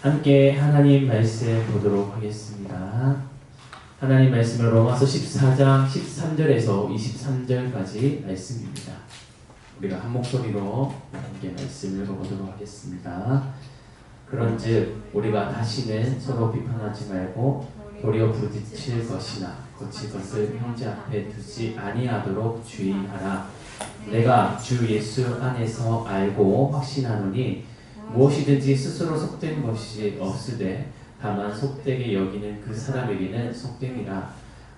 함께 하나님 말씀 보도록 하겠습니다. 하나님 말씀은 로마서 14장 13절에서 23절까지 말씀입니다. 우리가 한 목소리로 함께 말씀을 읽어보도록 하겠습니다. 그런즉 우리가 다시는 서로 비판하지 말고 도리어 부딪힐 것이나 거칠 것을 형제 앞에 두지 아니하도록 주의하라. 내가 주 예수 안에서 알고 확신하노니 무엇이든지 스스로 속된 것이 없으되 다만 속되게 여기는 그 사람에게는 속됨이라.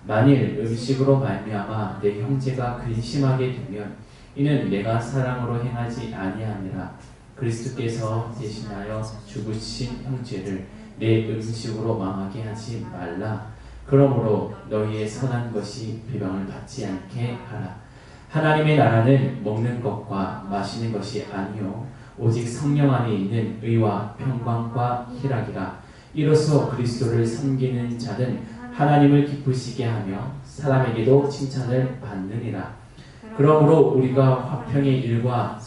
만일 음식으로 말미암아 내 형제가 근심하게 되면 이는 내가 사랑으로 행하지 아니하니라. 그리스도께서 대신하여 죽으신 형제를 내 음식으로 망하게 하지 말라. 그러므로 너희의 선한 것이 비방을 받지 않게 하라. 하나님의 나라는 먹는 것과 마시는 것이 아니요 오직 성령 안에 있는 의와 평강과 희락이라. 이로써 그리스도를 섬기는 자는 하나님을 기쁘시게 하며 사람에게도 칭찬을 받느니라. 그러므로 우리가 화평의 일과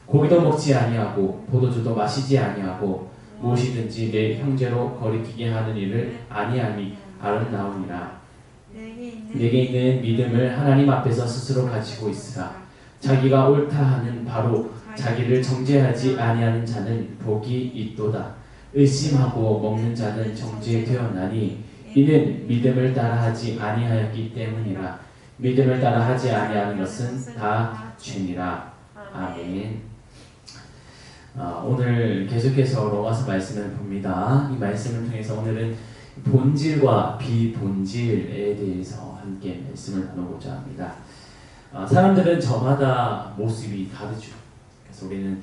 고기도 먹지 아니하고 포도주도 마시지 아니하고 무엇이든지 내 형제로 거리끼게 하는 일을 아니함이 아름다우니라. 내게 있는 믿음을 하나님 앞에서 스스로 가지고 있으라. 자기가 옳다 하는 바로 자기를 정죄하지 아니하는 자는 복이 있도다. 의심하고 먹는 자는 정죄되었나니 이는 믿음을 따라하지 아니하였기 때문이라. 믿음을 따라하지 아니하는 것은 다 죄니라. 아멘. 오늘 계속해서 로마서 말씀을 봅니다. 이 말씀을 통해서 오늘은 본질과 비본질에 대해서 함께 말씀을 나누고자 합니다. 사람들은 저마다 모습이 다르죠. 그래서 우리는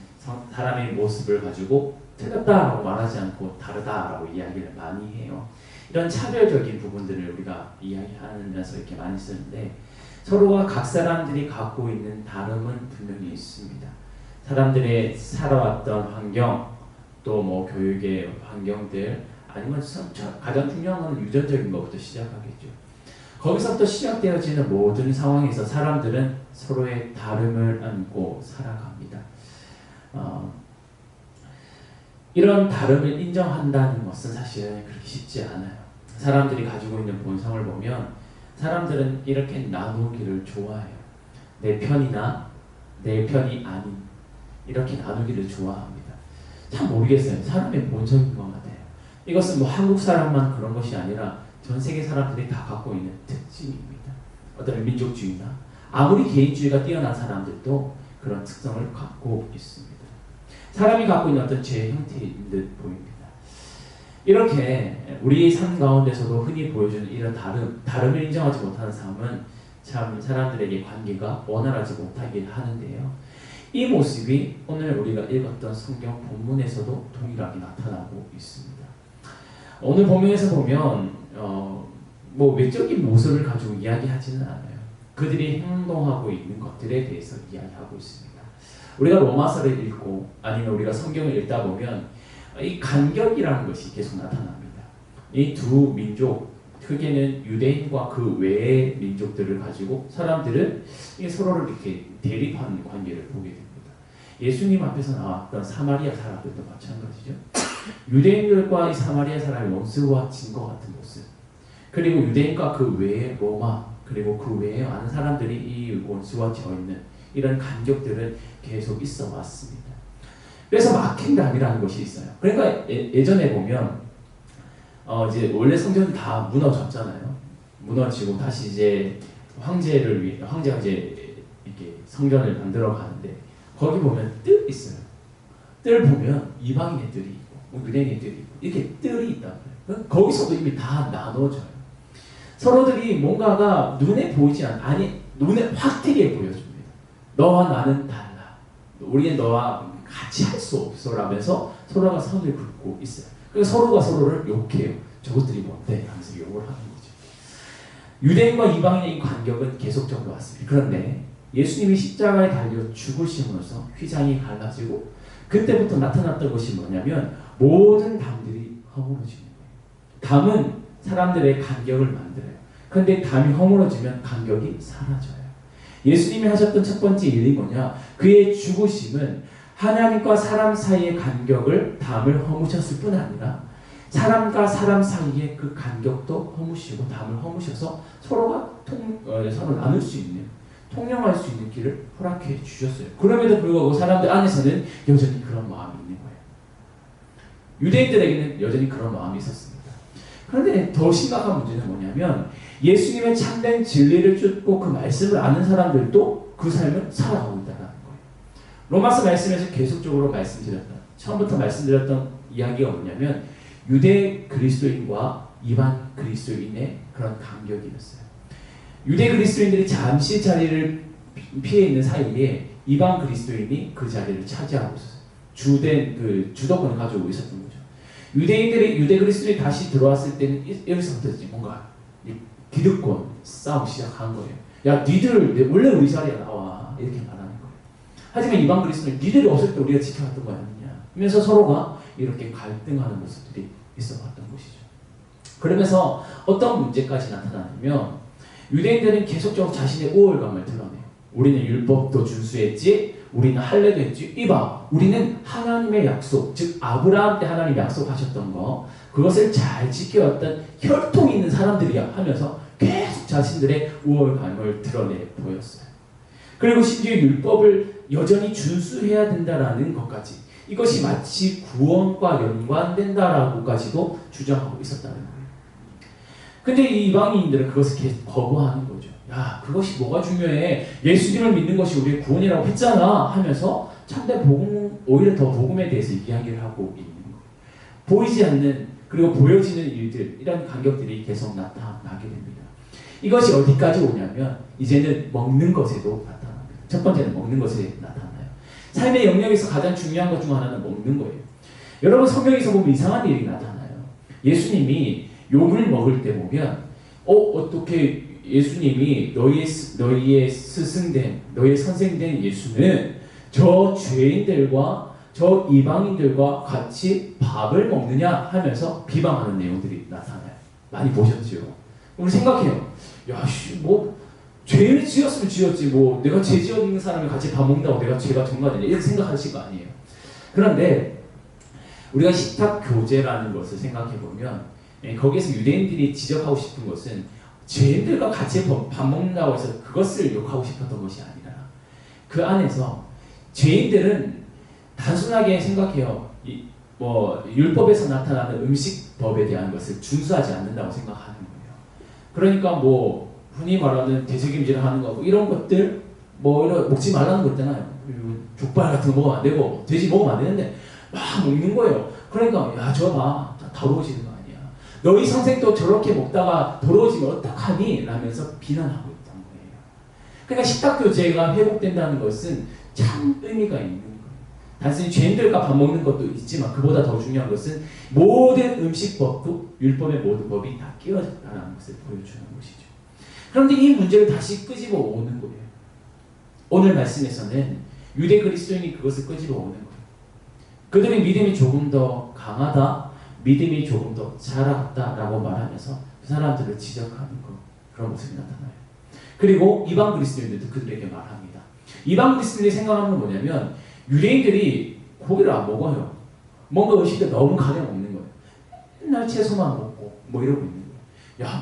사람의 모습을 가지고 틀렸다라고 말하지 않고 다르다라고 이야기를 많이 해요. 이런 차별적인 부분들을 우리가 이야기하면서 이렇게 많이 쓰는데 서로가 각 사람들이 갖고 있는 다름은 분명히 있습니다. 사람들의 살아왔던 환경, 또 뭐 교육의 환경들, 아니면 가장 중요한 건 유전적인 것부터 시작하겠죠. 거기서부터 시작되어지는 모든 상황에서 사람들은 서로의 다름을 안고 살아갑니다. 이런 다름을 인정한다는 것은 사실은 그렇게 쉽지 않아요. 사람들이 가지고 있는 본성을 보면 사람들은 이렇게 나누기를 좋아해요. 내 편이나 내 편이 아닌 이렇게 나누기를 좋아합니다. 참 모르겠어요. 사람의 본성인 것 같아요. 이것은 뭐 한국 사람만 그런 것이 아니라 전 세계 사람들이 다 갖고 있는 특징입니다. 어떤 민족주의나 아무리 개인주의가 뛰어난 사람들도 그런 특성을 갖고 있습니다. 사람이 갖고 있는 어떤 죄의 형태인 듯 보입니다. 이렇게 우리 삶 가운데서도 흔히 보여주는 이런 다름을 인정하지 못하는 삶은 참 사람들에게 관계가 원활하지 못하게 하는데요. 이 모습이 오늘 우리가 읽었던 성경 본문에서도 동일하게 나타나고 있습니다. 오늘 본문에서 보면 뭐 외적인 모습을 가지고 이야기하지는 않아요. 그들이 행동하고 있는 것들에 대해서 이야기하고 있습니다. 우리가 로마서를 읽고 아니면 우리가 성경을 읽다 보면 이 간격이라는 것이 계속 나타납니다. 이 두 민족, 크게는 유대인과 그 외의 민족들을 가지고 사람들은 서로를 이렇게 대립하는 관계를 보게 됩니다. 예수님 앞에서 나왔던 사마리아 사람들도 마찬가지죠. 유대인들과 이 사마리아 사람이 원수와 진 것 같은 모습, 그리고 유대인과 그 외의 로마, 그리고 그 외에 많은 사람들이 이 원수와 져 있는 이런 간격들은 계속 있어 왔습니다. 그래서 막힌담이라는 것이 있어요. 그러니까 예전에 보면 이제 원래 성전은 다 무너졌잖아요. 무너지고 다시 이제 황제가 이제 이렇게 성전을 만들어 가는데 거기 보면 뜰 있어요. 뜰 보면 이방인의 뜰이 있고 유대인의 뜰이 있고 이렇게 뜰이 있단 말이에요. 거기서도 이미 다 나눠져요. 서로들이 뭔가가 눈에 보이지 아니 눈에 확 튀게 보여줍니다. 너와 나는 달라. 우리는 너와 같이 할 수 없어 라면서 서로가 선을 긋고 있어요. 그래서 서로가 서로를 욕해요. 저것들이 뭔데? 하면서 욕을 하는 거죠. 유대인과 이방인의 이 간격은 계속적으로 왔습니다. 그런데 예수님이 십자가에 달려 죽으심으로써 휘장이 갈라지고 그때부터 나타났던 것이 뭐냐면 모든 담들이 허물어지는 거예요. 담은 사람들의 간격을 만들어요. 그런데 담이 허물어지면 간격이 사라져요. 예수님이 하셨던 첫 번째 일이 뭐냐? 그의 죽으심은 하나님과 사람 사이의 간격을 담을 허무셨을 뿐 아니라 사람과 사람 사이의 그 간격도 허무시고 담을 허무셔서 서로가 서로 나눌 수 있는, 통용할 수 있는 길을 허락해 주셨어요. 그럼에도 불구하고 사람들 안에서는 여전히 그런 마음이 있는 거예요. 유대인들에게는 여전히 그런 마음이 있었습니다. 그런데 더 심각한 문제는 뭐냐면 예수님의 참된 진리를 쫓고 그 말씀을 아는 사람들도 그 삶을 살아가고 있다는 거예요. 로마서 말씀에서 계속적으로 처음부터 말씀드렸던 이야기가 뭐냐면 유대 그리스도인과 이반 그리스도인의 그런 간격이었어요. 유대 그리스도인들이 잠시 자리를 피해 있는 사이에 이반 그리스도인이 그 자리를 차지하고 있었어요. 주도권을 가지고 있었던 거죠. 유대 그리스도인이 다시 들어왔을 때는 여기서부터 뭔가 기득권 싸움 시작한 거예요. 야, 니들 원래 우리 자리에 나와, 이렇게 말하는 거예요. 하지만 이방 그리스도는 니들이 없을 때 우리가 지켜왔던 거 아니냐 하면서 서로가 이렇게 갈등하는 모습들이 있어왔던 것이죠. 그러면서 어떤 문제까지 나타나냐면 유대인들은 계속적으로 자신의 우월감을 드러내요. 우리는 율법도 준수했지, 우리는 할례도 했지. 이봐, 우리는 하나님의 약속, 즉 아브라함 때 하나님이 약속하셨던 거, 그것을 잘 지켜왔던 혈통 있는 사람들이야 하면서 계속 자신들의 우월감을 드러내 보였어요. 그리고 심지어 율법을 여전히 준수해야 된다라는 것까지, 이것이 마치 구원과 연관된다라고까지도 주장하고 있었다는 거예요. 근데 이 이방인들은 그것을 계속 거부하는 거죠. 야, 그것이 뭐가 중요해? 예수님을 믿는 것이 우리의 구원이라고 했잖아 하면서 참된 복음, 오히려 더 복음에 대해서 이야기를 하고 있는 거예요. 보이지 않는, 그리고 보여지는 일들, 이런 간격들이 계속 나타나게 됩니다. 이것이 어디까지 오냐면 이제는 먹는 것에도 나타납니다. 첫 번째는 먹는 것에 나타나요. 삶의 영역에서 가장 중요한 것 중 하나는 먹는 거예요. 여러분, 성경에서 보면 이상한 일이 나타나요. 예수님이 욕을 먹을 때 보면 어떻게 예수님이 너희의 스승된, 너희의 선생된 예수는 저 죄인들과 저 이방인들과 같이 밥을 먹느냐 하면서 비방하는 내용들이 나타나요. 많이 보셨죠? 우리 생각해요. 야, 뭐 죄를 지었으면 지었지, 뭐 내가 죄 지은 사람이 같이 밥 먹는다고 내가 죄가 전가되냐, 이렇게 생각하실 거 아니에요. 그런데 우리가 식탁 교제라는 것을 생각해 보면 거기에서 유대인들이 지적하고 싶은 것은 죄인들과 같이 밥 먹는다고 해서 그것을 욕하고 싶었던 것이 아니라 그 안에서 죄인들은 단순하게 생각해요. 율법에서 나타나는 음식법에 대한 것을 준수하지 않는다고 생각하는 거예요. 그러니까 뭐 흔히 말하는 되새김질을 하는 거, 이런 것들 이런 먹지 말라는 거 있잖아요. 족발 같은 거 먹으면 안 되고 돼지 먹으면 안 되는데 막 먹는 거예요. 그러니까 야, 저거 봐, 더러워지는 거 아니야. 너희 선생도 저렇게 먹다가 더러워지면 어떡하니? 라면서 비난하고 있던 거예요. 그러니까 식탁교제가 회복된다는 것은 참 의미가 있는 거예요. 단순히 죄인들과 밥 먹는 것도 있지만 그보다 더 중요한 것은 모든 음식법도 율법의 모든 법이 다 끼워졌다는 것을 보여주는 것이죠. 그런데 이 문제를 다시 끄집어 오는 거예요. 오늘 말씀에서는 유대 그리스도인이 그것을 끄집어 오는 거예요. 그들의 믿음이 조금 더 강하다, 믿음이 조금 더 자랐다라고 말하면서 그 사람들을 지적하는 그런 모습이 나타나요. 그리고 이방 그리스도인들도 그들에게 말합니다. 이방 그리스도인들이 생각하는 건 뭐냐면 유대인들이 고기를 안 먹어요. 뭔가 음식을 너무 가려 먹는 거예요. 맨날 채소만 먹고 이러고 있는 거예요. 야,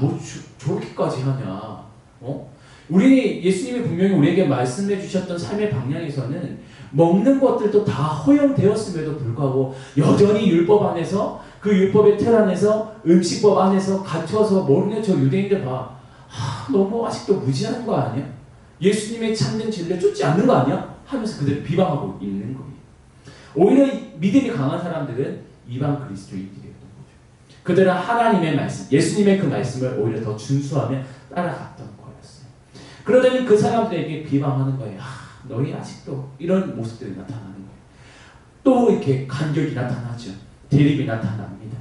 저렇게까지 하냐? 예수님이 분명히 우리에게 말씀해 주셨던 삶의 방향에서는 먹는 것들도 다 허용되었음에도 불구하고 여전히 율법 안에서, 그 율법의 틀 안에서, 음식법 안에서 갇혀서 먹는 저 유대인들 봐. 너무 아직도 무지한 거 아니야? 예수님의 참된 진리를 쫓지 않는 거 아니야? 하면서 그들을 비방하고 있는 거예요. 오히려 믿음이 강한 사람들은 이방 그리스도인들이었던 거죠. 그들은 하나님의 말씀, 예수님의 그 말씀을 오히려 더 준수하며 따라갔던 거였어요. 그러더니 그 사람들에게 비방하는 거예요. 너희 아직도, 이런 모습들이 나타나는 거예요. 또 이렇게 간격이 나타나죠. 대립이 나타납니다.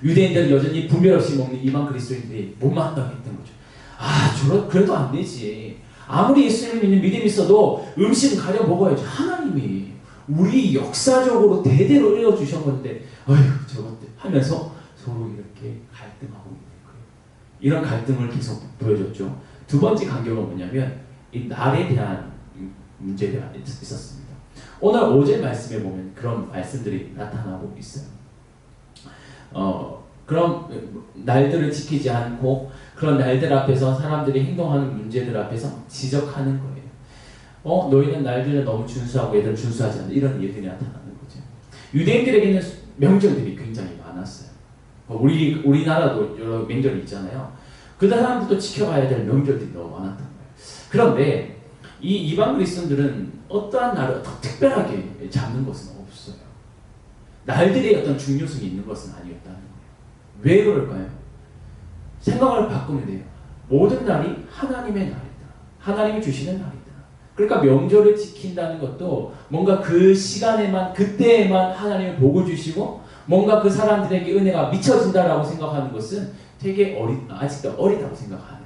유대인들은 여전히 분별 없이 먹는 이방 그리스도인들이 못마땅 했던 거죠. 그래도 안 되지. 아무리 예수님을 믿는 믿음이 있어도 음식은 가려 먹어야지. 하나님이 우리 역사적으로 대대로 이어주신 건데, 어휴, 저것들 하면서 서로 이렇게 갈등하고 이런 갈등을 계속 보여줬죠. 두 번째 간격은 뭐냐면 이 날에 대한 문제가 있었습니다. 오늘 5절 말씀에 보면 그런 말씀들이 나타나고 있어요. 그런 날들을 지키지 않고 그런 날들 앞에서 사람들이 행동하는 문제들 앞에서 지적하는 거예요. 너희는 날들을 너무 준수하고 얘들은 준수하지 않는다. 이런 일들이 나타나는 거죠. 유대인들에게는 명절들이 굉장히 많았어요. 우리나라도 여러 명절이 있잖아요. 그 사람들도 지켜가야 될 명절들이 너무 많았던 거예요. 그런데 이 이방 그리스도인들은 어떠한 날을 특별하게 잡는 것은 없어요. 날들의 어떤 중요성이 있는 것은 아니었다는 거예요. 왜 그럴까요? 생각을 바꾸면 돼요. 모든 날이 하나님의 날이다. 하나님이 주시는 날이다. 그러니까 명절을 지킨다는 것도 뭔가 그 시간에만 그때에만 하나님의 복을 주시고 뭔가 그 사람들에게 은혜가 미쳐진다라고 생각하는 것은 되게 아직도 어리다고 생각하는 거예요.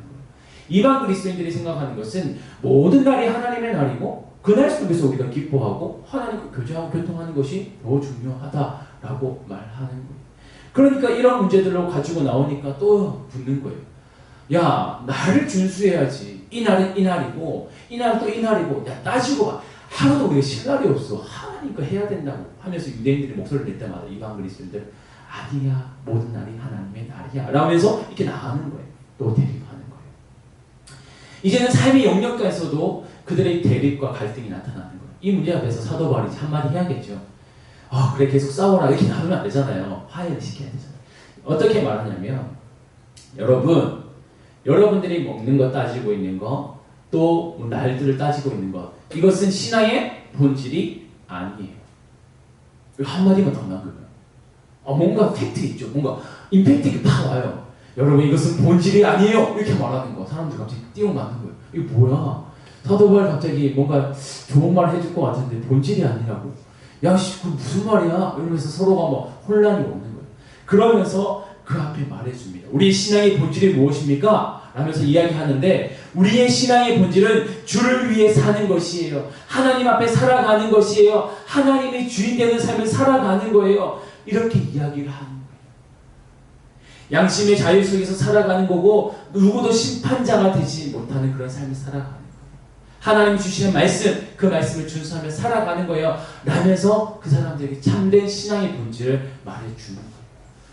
이방 그리스도인들이 생각하는 것은 모든 날이 하나님의 날이고 그날 속에서 우리가 기뻐하고 하나님과 교제하고 교통하는 것이 더 중요하다라고 말하는 거예요. 그러니까 이런 문제들로 가지고 나오니까 또 붙는 거예요. 야, 날을 준수해야지. 이 날은 이 날이고 이 날은 또 이 날이고 야, 따지고 봐. 하루도 우리가 쉴 날이 없어. 하나님과 해야 된다고 하면서 유대인들이 목소리를 낼 때마다 이방 그리스도인들 아니야. 모든 날이 하나님의 날이야. 라면서 이렇게 나가는 거예요. 또 대립하는 거예요. 이제는 삶의 영역에서도 그들의 대립과 갈등이 나타나는 거예요. 이 문제 앞에서 사도 바울이 한마디 해야겠죠. 그래 계속 싸워라 이렇게 놔두면 안 되잖아요. 화해를 시켜야 되잖아요. 어떻게 말하냐면 여러분들이 먹는 거 따지고 있는 거 또 날들을 따지고 있는 것 이것은 신앙의 본질이 아니에요. 한마디만 더 나온 거예요. 뭔가 팩트 있죠. 뭔가 임팩트가 팍 와요. 여러분 이것은 본질이 아니에요. 이렇게 말하는 거 사람들이 갑자기 띄워맞는 거예요. 이게 뭐야? 사도 바울 갑자기 뭔가 좋은 말 해줄 것 같은데 본질이 아니라고? 야씨 그 무슨 말이야? 이러면서 서로가 막 혼란이 오는 거예요. 그러면서 그 앞에 말해줍니다. 우리의 신앙의 본질이 무엇입니까? 라면서 이야기하는데 우리의 신앙의 본질은 주를 위해 사는 것이에요. 하나님 앞에 살아가는 것이에요. 하나님의 주인 되는 삶을 살아가는 거예요. 이렇게 이야기를 하는 거예요. 양심의 자유 속에서 살아가는 거고 누구도 심판자가 되지 못하는 그런 삶을 살아가는 거예요. 하나님이 주시는 말씀, 그 말씀을 준수하며 살아가는 거예요. 라면서 그 사람들에게 참된 신앙의 본질을 말해주는 거예요.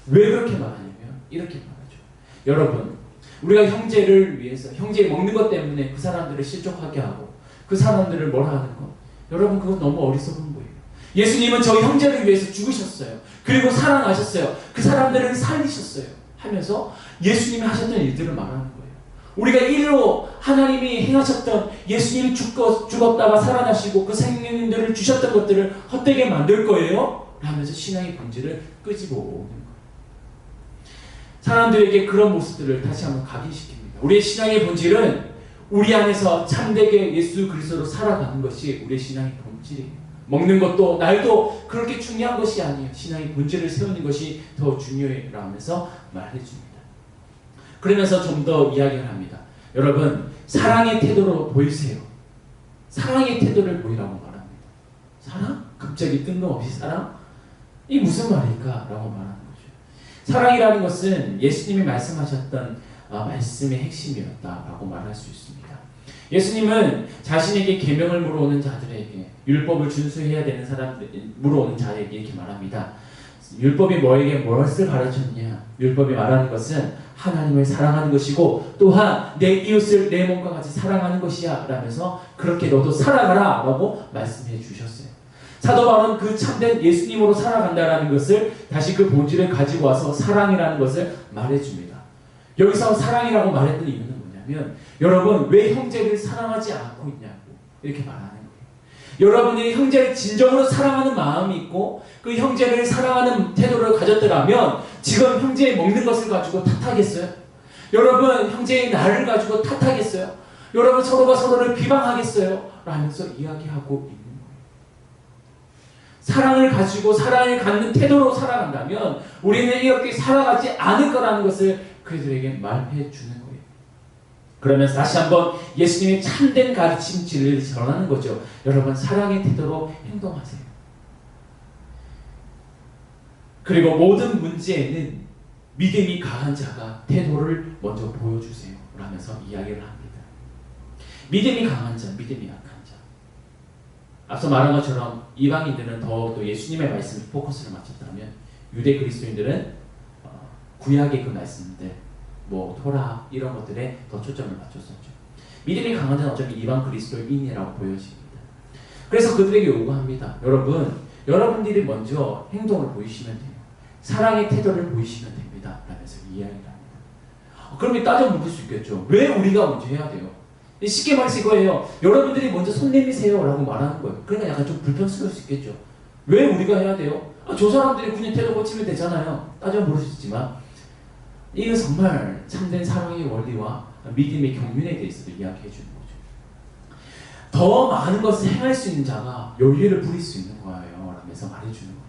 왜 그렇게 말하냐면 이렇게 말하죠. 여러분 우리가 형제를 위해서 형제 먹는 것 때문에 그 사람들을 실족하게 하고 그 사람들을 뭐라 하는 것 여러분 그건 너무 어리석은 거예요. 예수님은 저희 형제를 위해서 죽으셨어요. 그리고 사랑하셨어요. 그 사람들을 살리셨어요. 하면서 예수님이 하셨던 일들을 말하는 거예요. 우리가 일로 하나님이 행하셨던 예수님이 죽었다가 살아나시고 그 생명들을 주셨던 것들을 헛되게 만들 거예요? 하면서 신앙의 본질을 끄집어 오는 거예요. 사람들에게 그런 모습들을 다시 한번 각인시킵니다. 우리의 신앙의 본질은 우리 안에서 참되게 예수 그리스도로 살아가는 것이 우리의 신앙의 본질이에요. 먹는 것도 날도 그렇게 중요한 것이 아니에요. 신앙의 본질을 세우는 것이 더 중요해라면서 말해줍니다. 그러면서 좀 더 이야기를 합니다. 여러분 사랑의 태도로 보이세요. 사랑의 태도를 보이라고 말합니다. 사랑? 갑자기 뜬금없이 사랑? 이게 무슨 말일까? 라고 말합니다. 사랑이라는 것은 예수님이 말씀하셨던 말씀의 핵심이었다라고 말할 수 있습니다. 예수님은 자신에게 계명을 물어오는 자들에게 율법을 준수해야 되는 사람들 물어오는 자에게 이렇게 말합니다. 율법이 너에게 무엇을 가르쳤냐? 율법이 말하는 것은 하나님을 사랑하는 것이고 또한 내 이웃을 내 몸과 같이 사랑하는 것이야 라면서 그렇게 너도 살아가라 라고 말씀해 주셨어요. 사도 바울은 그 참된 예수님으로 살아간다라는 것을 다시 그 본질을 가지고 와서 사랑이라는 것을 말해줍니다. 여기서 사랑이라고 말했던 이유는 뭐냐면 여러분 왜 형제를 사랑하지 않고 있냐고 이렇게 말하는 거예요. 여러분이 형제를 진정으로 사랑하는 마음이 있고 그 형제를 사랑하는 태도를 가졌더라면 지금 형제의 먹는 것을 가지고 탓하겠어요? 여러분 형제의 나를 가지고 탓하겠어요? 여러분 서로가 서로를 비방하겠어요? 라면서 이야기하고 있는 거예요. 사랑을 가지고 사랑을 갖는 태도로 살아간다면 우리는 이렇게 살아가지 않을 거라는 것을 그들에게 말해 주는 거예요. 그러면서 다시 한번 예수님의 참된 가르침 진리를 전하는 거죠. 여러분 사랑의 태도로 행동하세요. 그리고 모든 문제에는 믿음이 강한 자가 태도를 먼저 보여주세요 라면서 이야기를 합니다. 믿음이 강한 자, 믿음이 약한 자. 앞서 말한 것처럼 이방인들은 더욱더 예수님의 말씀에 포커스를 맞췄다면 유대 그리스도인들은 구약의 그 말씀들, 뭐 토라 이런 것들에 더 초점을 맞췄었죠. 믿음이 강한 자는 어차피 이방 그리스도인이라고 보여집니다. 그래서 그들에게 요구합니다. 여러분들이 먼저 행동을 보이시면 돼요. 사랑의 태도를 보이시면 됩니다. 라면서 이야기를 합니다. 그러면 따져 묻을 수 있겠죠. 왜 우리가 먼저 해야 돼요? 쉽게 말해서 이거예요. 여러분들이 먼저 손 내미세요 라고 말하는 거예요. 그러니까 약간 좀 불편스러울 수 있겠죠. 왜 우리가 해야 돼요? 저 사람들이 그냥 태도 고치면 되잖아요. 따져 물을 수 있지만 이건 정말 참된 사랑의 원리와 믿음의 경륜에 대해서도 이야기해 주는 거죠. 더 많은 것을 행할 수 있는 자가 열의를 부릴 수 있는 거예요 라면서 말해주는 거예요.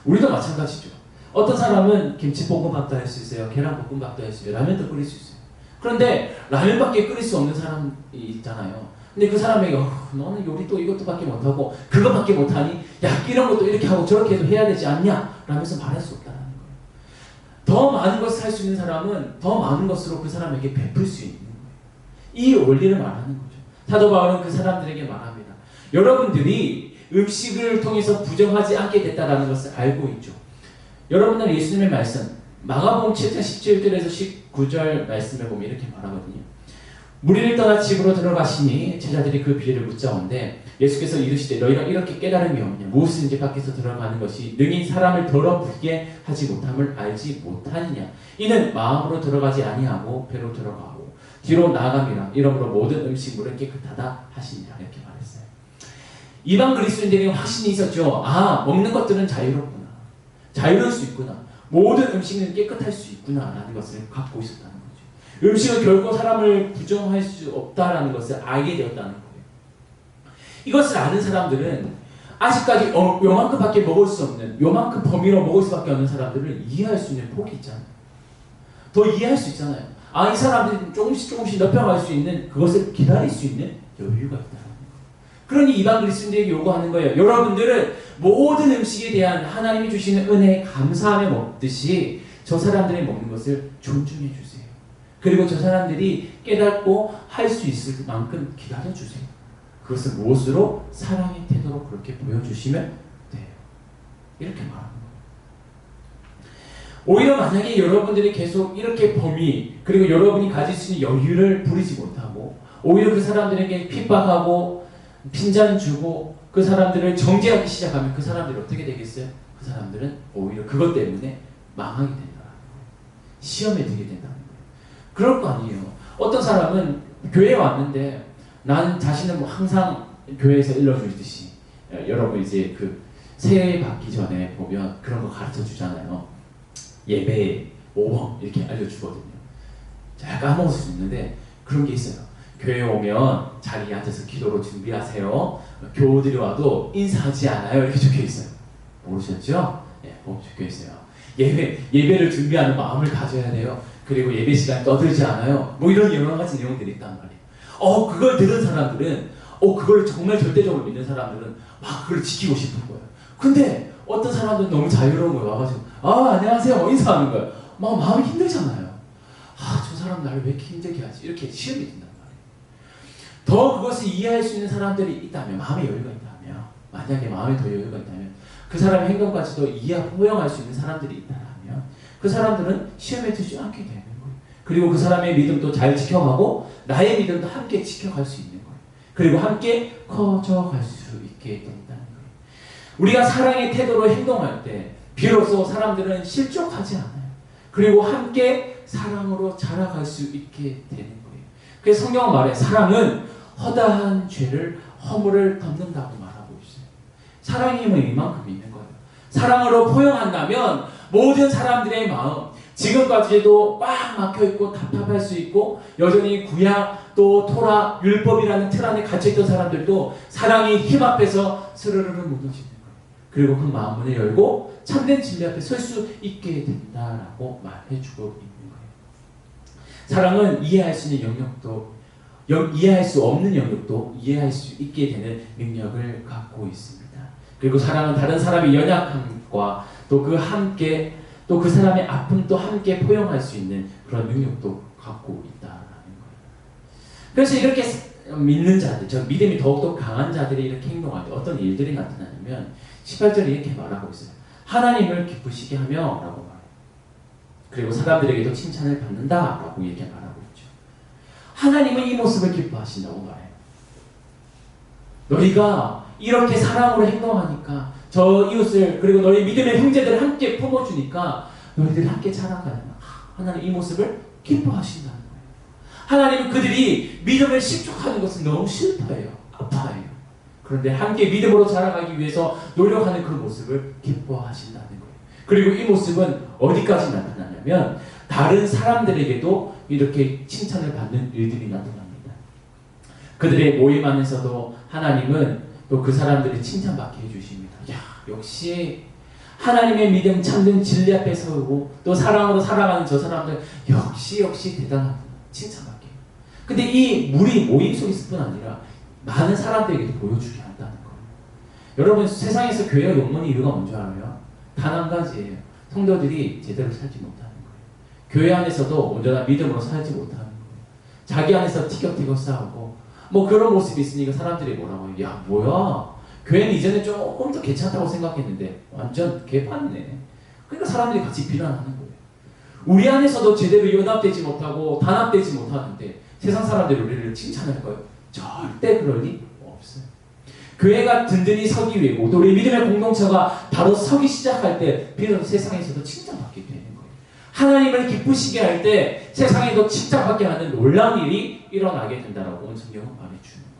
우리도 마찬가지죠. 어떤 사람은 김치볶음밥도 할 수 있어요. 계란볶음밥도 할 수 있어요. 라면도 끓일 수 있어요. 그런데 라면밖에 끓일 수 없는 사람이 있잖아요. 근데 그 사람에게 너는 요리도 이것도밖에 못하고 그것밖에 못하니 야 이런 것도 이렇게 하고 저렇게 해도 해야 되지 않냐? 라면서 말할 수 없다는 거예요. 더 많은 것을 할 수 있는 사람은 더 많은 것으로 그 사람에게 베풀 수 있는 거예요. 이 원리를 말하는 거죠. 사도 바울은 그 사람들에게 말합니다. 여러분들이 음식을 통해서 부정하지 않게 됐다는 것을 알고 있죠. 여러분들 예수님의 말씀 마가복음 7장 17절에서 19절 말씀을 보면 이렇게 말하거든요. 무리를 떠나 집으로 들어가시니 제자들이 그 비례를 묻자온데 예수께서 이르시되 너희가 이렇게 깨달음이 없냐 무엇인지 밖에서 들어가는 것이 능히 사람을 더럽게 하지 못함을 알지 못하느냐 이는 마음으로 들어가지 아니하고 배로 들어가고 뒤로 나아감이라 이러므로 모든 음식물은 깨끗하다 하시니라 이렇게 말했어요. 이방 그리스도인들에게 확신이 있었죠. 먹는 것들은 자유롭구나. 자유로울 수 있구나. 모든 음식은 깨끗할 수 있구나 라는 것을 갖고 있었다는 거죠. 음식은 결코 사람을 부정할 수 없다라는 것을 알게 되었다는 거예요. 이것을 아는 사람들은 아직까지 요만큼밖에 먹을 수 없는 요만큼 범위로 먹을 수밖에 없는 사람들을 이해할 수 있는 폭이 있잖아요. 더 이해할 수 있잖아요. 이 사람들이 조금씩 넓혀갈 수 있는 그것을 기다릴 수 있는 여유가 있다는 거예요. 그러니 이방 그리스도인들에게 요구하는 거예요. 여러분들은 모든 음식에 대한 하나님이 주시는 은혜에 감사하며 먹듯이 저 사람들이 먹는 것을 존중해 주세요. 그리고 저 사람들이 깨닫고 할 수 있을 만큼 기다려 주세요. 그것을 무엇으로? 사랑의 태도로 그렇게 보여주시면 돼요. 이렇게 말하는 거예요. 오히려 만약에 여러분들이 계속 이렇게 범위 그리고 여러분이 가질 수 있는 여유를 부리지 못하고 오히려 그 사람들에게 핍박하고 핀잔 주고 그 사람들을 정죄하기 시작하면 그 사람들이 어떻게 되겠어요? 그 사람들은 오히려 그것 때문에 망하게 된다는 거예요. 시험에 들게 된다는 거예요. 그럴 거 아니에요. 어떤 사람은 교회에 왔는데 나는 자신은 항상 교회에서 일러주듯이 여러분 이제 그 새해 받기 전에 보면 그런 거 가르쳐 주잖아요. 예배 5번 이렇게 알려주거든요. 잘 까먹을 수 있는데 그런 게 있어요. 교회에 오면 자리에 앉아서 기도로 준비하세요. 교우들이 와도 인사하지 않아요. 이렇게 적혀 있어요. 모르셨죠? 예, 적혀 있어요. 예배를 준비하는 마음을 가져야 돼요. 그리고 예배 시간 떠들지 않아요. 뭐 이런 여러 가지 내용들이 있단 말이에요. 그걸 들은 사람들은, 그걸 정말 절대적으로 믿는 사람들은 막 그걸 지키고 싶은 거예요. 근데 어떤 사람들은 너무 자유로운 거예요. 와가지고, 안녕하세요. 인사하는 거예요. 막 마음이 힘들잖아요. 저 사람 나를 왜 이렇게 힘들게 하지? 이렇게 시험이 든단 말이에요. 더 그것을 이해할 수 있는 사람들이 있다면, 마음의 여유가 있다면, 만약에 마음에 더 여유가 있다면, 그 사람의 행동까지도 호용할 수 있는 사람들이 있다면, 그 사람들은 시험에 들지 않게 되는 거예요. 그리고 그 사람의 믿음도 잘 지켜가고, 나의 믿음도 함께 지켜갈 수 있는 거예요. 그리고 함께 커져갈 수 있게 된다는 거예요. 우리가 사랑의 태도로 행동할 때, 비로소 사람들은 실족하지 않아요. 그리고 함께 사랑으로 자라갈 수 있게 되는 거예요. 그래서 성경은 말해 사랑은 허다한 죄를 허물을 덮는다고 말하고 있어요. 사랑의 힘은 이만큼 있는 거예요. 사랑으로 포용한다면 모든 사람들의 마음 지금까지도 꽉 막혀있고 답답할 수 있고 여전히 구약 또 토라 율법이라는 틀 안에 갇혀있던 사람들도 사랑의 힘 앞에서 스르르르 무너지는 거예요. 그리고 그 마음문을 열고 참된 진리 앞에 설 수 있게 된다라고 말해주고 있는 거예요. 사랑은 이해할 수 있는 영역도 이해할 수 없는 영역도 이해할 수 있게 되는 능력을 갖고 있습니다. 그리고 사랑은 다른 사람의 연약함과 또 그 함께 또 그 사람의 아픔도 함께 포용할 수 있는 그런 능력도 갖고 있다라는 거예요. 그래서 이렇게 믿는 자들, 저 믿음이 더욱더 강한 자들이 이렇게 행동할 때 어떤 일들이 나타나냐면 18절에 이렇게 말하고 있어요. 하나님을 기쁘시게 하며 라고 말해요. 그리고 사람들에게도 칭찬을 받는다라고 이렇게 말하고 있죠. 하나님은 이 모습을 기뻐하신다고 말해요. 너희가 이렇게 사랑으로 행동하니까 저 이웃을 그리고 너희 믿음의 형제들을 함께 품어주니까 너희들이 함께 자라가는 하나님 이 모습을 기뻐하신다는 거예요. 하나님은 그들이 믿음을 실족하는 것은 너무 싫어해요. 아파해요. 그런데 함께 믿음으로 자라가기 위해서 노력하는 그 모습을 기뻐하신다는 거예요. 그리고 이 모습은 어디까지 나타나냐면 다른 사람들에게도 이렇게 칭찬을 받는 일들이 나타납니다. 그들의 모임 안에서도 하나님은 또 그 사람들이 칭찬받게 해주십니다. 야, 역시 하나님의 믿음 참된 진리 앞에 서고 또 사랑으로 살아가는 저 사람들 역시 대단하구나. 칭찬받게. 근데 이 무리 모임 속에서 뿐 아니라 많은 사람들에게도 보여주게 한다는 거예요. 여러분 세상에서 교회가 욕먹는 이유가 뭔지 알아요? 단 한 가지예요. 성도들이 제대로 살지 못하는 거예요. 교회 안에서도 온전한 믿음으로 살지 못하는 거예요. 자기 안에서 티격태격 싸우고 뭐 그런 모습이 있으니까 사람들이 뭐라고 해요? 야 뭐야? 교회는 이전에 조금 더 괜찮다고 생각했는데 완전 개판이네. 그러니까 사람들이 같이 비난하는 거예요. 우리 안에서도 제대로 연합되지 못하고 단합되지 못하는데 세상 사람들이 우리를 칭찬할까요? 절대 그럴 리 없어요. 교회가 든든히 서기 위해 또 우리 믿음의 공동체가 바로 서기 시작할 때 비로소 세상에서도 칭찬받게 되는 거예요. 하나님을 기쁘시게 할 때 세상에도 칭찬받게 하는 놀라운 일이 일어나게 된다라고 오늘 성경은 말해주는 거예요.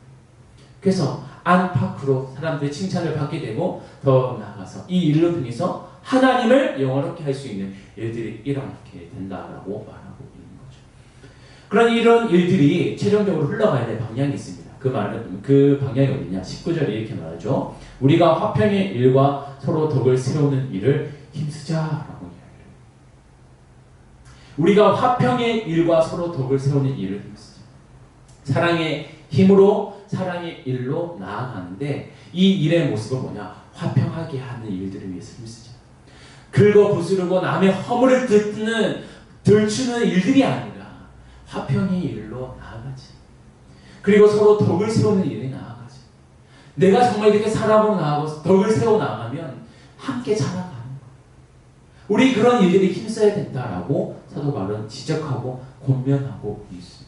그래서 안팎으로 사람들의 칭찬을 받게 되고 더 나아가서 이 일로 통해서 하나님을 영원롭게 할 수 있는 일들이 일어나게 된다라고 말하고 있는 거죠. 그런 이런 일들이 최종적으로 흘러가야 될 방향이 있습니다. 그 방향이 어디냐? 19절에 이렇게 말하죠. 우리가 화평의 일과 서로 덕을 세우는 일을 힘쓰자라고 이야기해요. 우리가 화평의 일과 서로 덕을 세우는 일을 힘쓰자. 사랑의 힘으로 사랑의 일로 나아가는데 이 일의 모습은 뭐냐? 화평하게 하는 일들을 위해서 힘쓰자. 긁어 부스르고 남의 허물을 들추는 일들이 아니라 화평의 일로 나아가지. 그리고 서로 덕을 세우는 일에 나아가지. 내가 정말 이렇게 사람으로 나아가서 덕을 세워 나가면 함께 자라가는 거예요. 우리 그런 일들이 힘써야 된다라고 사도 바울은 지적하고 권면하고 있습니다.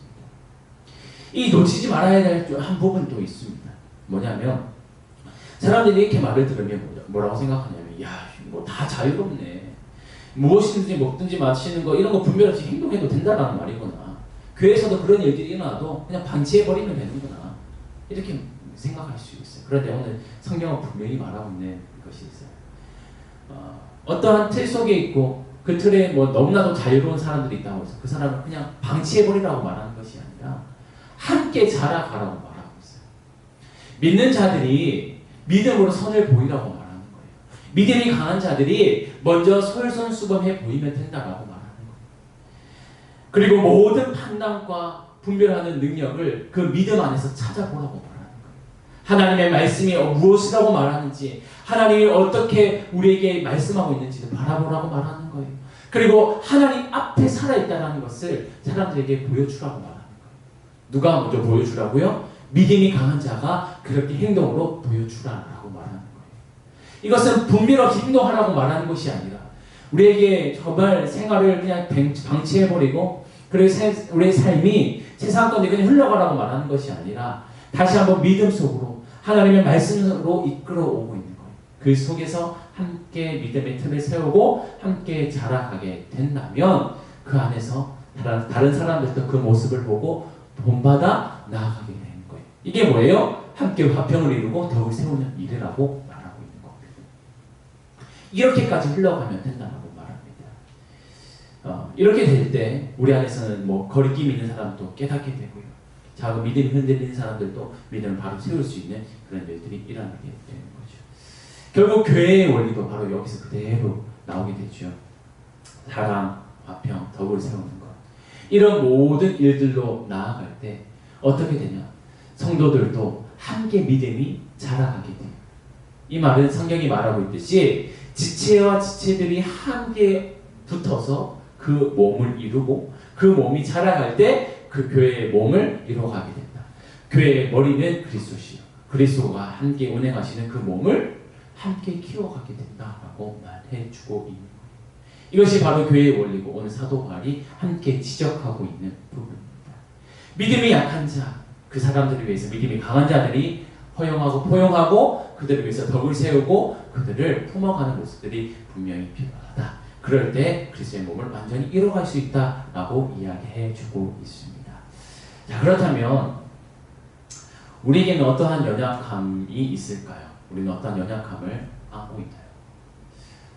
이 놓치지 말아야 될 한 부분도 있습니다. 뭐냐면 사람들이 이렇게 말을 들으면 뭐라고 생각하냐면 야, 뭐 다 자유롭네. 무엇이든지 먹든지 마시는 거 이런 거 분별 없이 행동해도 된다라는 말이구나. 교회에서도 그런 일들이 일어나도 그냥 방치해버리면 되는구나. 이렇게 생각할 수 있어요. 그런데 오늘 성경은 분명히 말하고 있는 것이 있어요. 어떠한 틀 속에 있고 그 틀에 뭐 너무나도 자유로운 사람들이 있다고 해서 그 사람을 그냥 방치해버리라고 말하는 것이 아니라 함께 자라가라고 말하고 있어요. 믿는 자들이 믿음으로 선을 보이라고 말하는 거예요. 믿음이 강한 자들이 먼저 솔선수범해 보이면 된다라고 말하는 거예요. 그리고 모든 판단과 분별하는 능력을 그 믿음 안에서 찾아보라고 말하는 거예요. 하나님의 말씀이 무엇이라고 말하는지, 하나님이 어떻게 우리에게 말씀하고 있는지를 바라보라고 말하는 거예요. 그리고 하나님 앞에 살아있다는 것을 사람들에게 보여주라고 말하는 거예요. 누가 먼저 보여주라고요? 믿음이 강한 자가 그렇게 행동으로 보여주라고 말하는 거예요. 이것은 분별 없이 행동하라고 말하는 것이 아니라 우리에게 정말 생활을 그냥 방치해버리고 그리고 우리의 삶이 세상 가운데 그냥 흘러가라고 말하는 것이 아니라 다시 한번 믿음 속으로 하나님의 말씀으로 이끌어오고 있는 거예요. 그 속에서 함께 믿음의 틈을 세우고 함께 자라가게 된다면 그 안에서 다른 사람들도 그 모습을 보고 본받아 나아가게 되는 거예요. 이게 뭐예요? 함께 화평을 이루고 덕을 세우는 일이라고 말하고 있는 겁니다. 이렇게까지 흘러가면 된다고 말합니다. 이렇게 될 때 우리 안에서는 뭐 거리낌 있는 사람도 깨닫게 되고요. 작은 믿음이 흔들리는 사람들도 믿음을 바로 세울 수 있는 그런 일들이 일어나게 되는 거죠. 결국 교회의 원리도 바로 여기서 그대로 나오게 되죠. 사랑, 화평, 덕을 세우는 것. 이런 모든 일들로 나아갈 때 어떻게 되냐? 성도들도 함께 믿음이 자라가게 돼요. 이 말은 성경이 말하고 있듯이 지체와 지체들이 함께 붙어서 그 몸을 이루고 그 몸이 자라갈 때 그 교회의 몸을 이루어가게 된다. 교회의 머리는 그리스도시요. 그리스도가 함께 운행하시는 그 몸을 함께 키워가게 된다라고 말해주고 있는 거예요. 이것이 바로 교회의 원리고 오늘 사도 바울이 함께 지적하고 있는 부분입니다. 믿음이 약한 자, 그 사람들을 위해서 믿음이 강한 자들이 허용하고 포용하고 그들을 위해서 덕을 세우고 그들을 품어가는 모습들이 분명히 필요하다. 그럴 때 그리스도의 몸을 완전히 이뤄갈 수 있다라고 이야기해주고 있습니다. 자, 그렇다면 우리에게는 어떠한 연약함이 있을까요? 우리는 어떠한 연약함을 안고 있나요?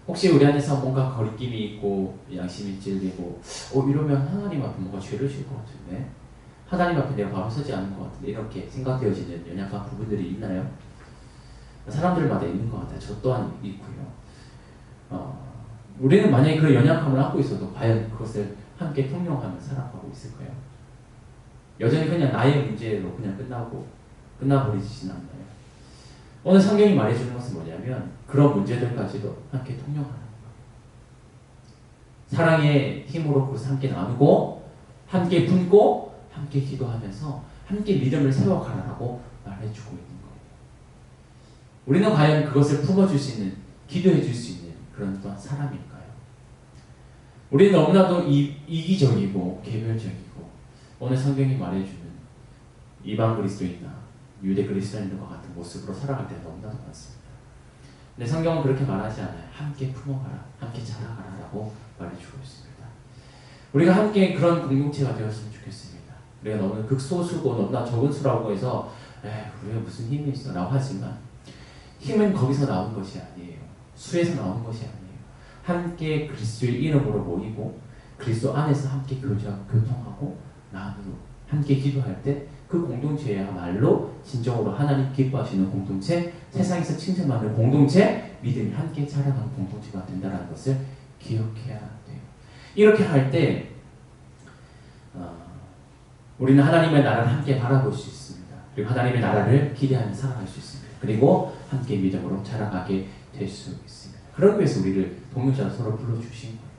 혹시 우리 안에서 뭔가 거리낌이 있고 양심이 찔리고 이러면 하나님 앞에 뭔가 죄를 질 것 같은데 하나님 앞에 내가 바로 서지 않는 것 같은데 이렇게 생각되어지는 연약한 부분들이 있나요? 사람들마다 있는 것 같아요. 저 또한 있고요. 우리는 만약에 그 연약함을 안고 있어도 과연 그것을 함께 통용하며 살아가고 있을까요? 여전히 그냥 나의 문제로 그냥 끝나버리지는 않나요? 오늘 성경이 말해주는 것은 뭐냐면 그런 문제들까지도 함께 통용하는 거예요. 사랑의 힘으로 그것을 함께 나누고 함께 품고 함께 기도하면서 함께 믿음을 세워가라고 말해주고 있는 거예요. 우리는 과연 그것을 품어줄 수 있는, 기도해줄 수 있는 그런 또한 사람일까요? 우리는 너무나도 이기적이고 개별적이고 오늘 성경이 말해주는 이방 그리스도인이나 유대 그리스도인들과 같은 모습으로 살아갈 때가 너무나도 많습니다. 근데 성경은 그렇게 말하지 않아요. 함께 품어가라, 함께 자라가라라고 말해주고 있습니다. 우리가 함께 그런 공동체가 되었으면 좋겠습니다. 우리가 너무 극소수고 너무나 적은 수라고 해서 우리가 무슨 힘이 있어 라고 하지만 힘은 거기서 나오는 것이 아니에요. 수에서 나오는 것이 아니에요. 함께 그리스도의 이름으로 모이고 그리스도 안에서 함께 교통하고 나누고 함께 기도할 때 그 공동체야말로 진정으로 하나님 기뻐하시는 공동체, 세상에서 칭찬받는 공동체, 믿음이 함께 자라가는 공동체가 된다는 것을 기억해야 돼요. 이렇게 할 때 우리는 하나님의 나라를 함께 바라볼 수 있습니다. 그리고 하나님의 나라를 기대하며 살아갈 수 있습니다. 그리고 함께 믿음으로 자라가게 될 수 있습니다. 그러기 위해서 우리를 동역자로 서로 불러주신 거예요.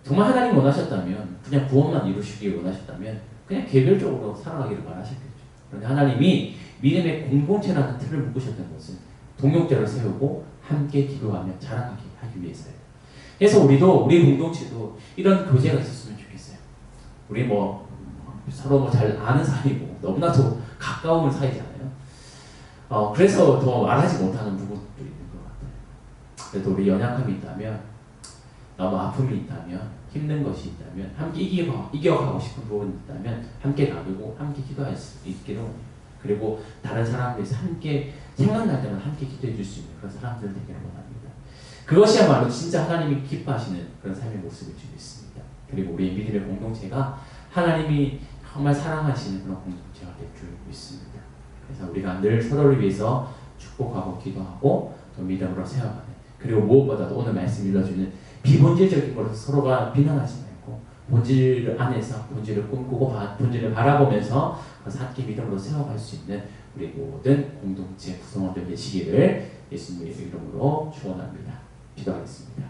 정말 하나님 원하셨다면 그냥 구원만 이루시길 원하셨다면 그냥 개별적으로 살아가기를 바라셨겠죠. 그런데 하나님이 믿음의 공동체라는 틀을 묶으셨던 것은 동역자를 세우고 함께 기도하며 자라가게 하기 위해서예요. 그래서 우리 공동체도 이런 교제가 있었으면 좋겠어요. 우리 서로 잘 아는 사이고 너무나도 가까운 사이잖아요. 그래서 더 말하지 못하는 부분도 있는 것 같아요. 그래도 우리 연약함이 있다면 너무 아픔이 있다면 힘든 것이 있다면 함께 이겨가고 싶은 부분이 있다면 함께 나누고 함께 기도할 수 있기를 원해요. 그리고 다른 사람들이 함께 생각날 때만 함께 기도해 줄 수 있는 그런 사람들 되기를 원합니다. 그것이야말로 진짜 하나님이 기뻐하시는 그런 삶의 모습을 주고 있습니다. 그리고 우리의 믿음의 공동체가 하나님이 정말 사랑하시는 그런 공동체가 될 줄 믿습니다. 그래서 우리가 늘 서로를 위해서 축복하고 기도하고 또 믿음으로 세워가는, 그리고 무엇보다도 오늘 말씀 읽어주는 비본질적인 것을 서로가 비난하지 말고 본질 안에서 본질을 꿈꾸고 본질을 바라보면서 함께 믿음으로 세워갈 수 있는 우리 모든 공동체 구성원들 되시기를 예수님의 이름으로 축원합니다. 기도하겠습니다.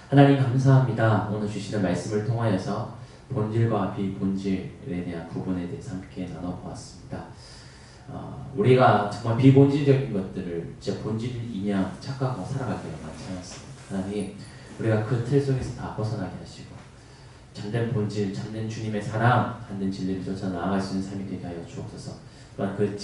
하나님 감사합니다. 오늘 주시는 말씀을 통하여서 본질과 비본질에 대한 부분에 대해서 함께 나눠보았습니다. 우리가 정말 비본질적인 것들을 진짜 본질이냐 착각하고 살아갈 때가 많지 않았습니다. 하나님, 우리가 그 틀 속에서 다 벗어나게 하시고 참된 본질, 참된 주님의 사랑, 참된 진리를 쫓아 나아갈 수 있는 삶이 되게 하여 주옵소서. 또한 그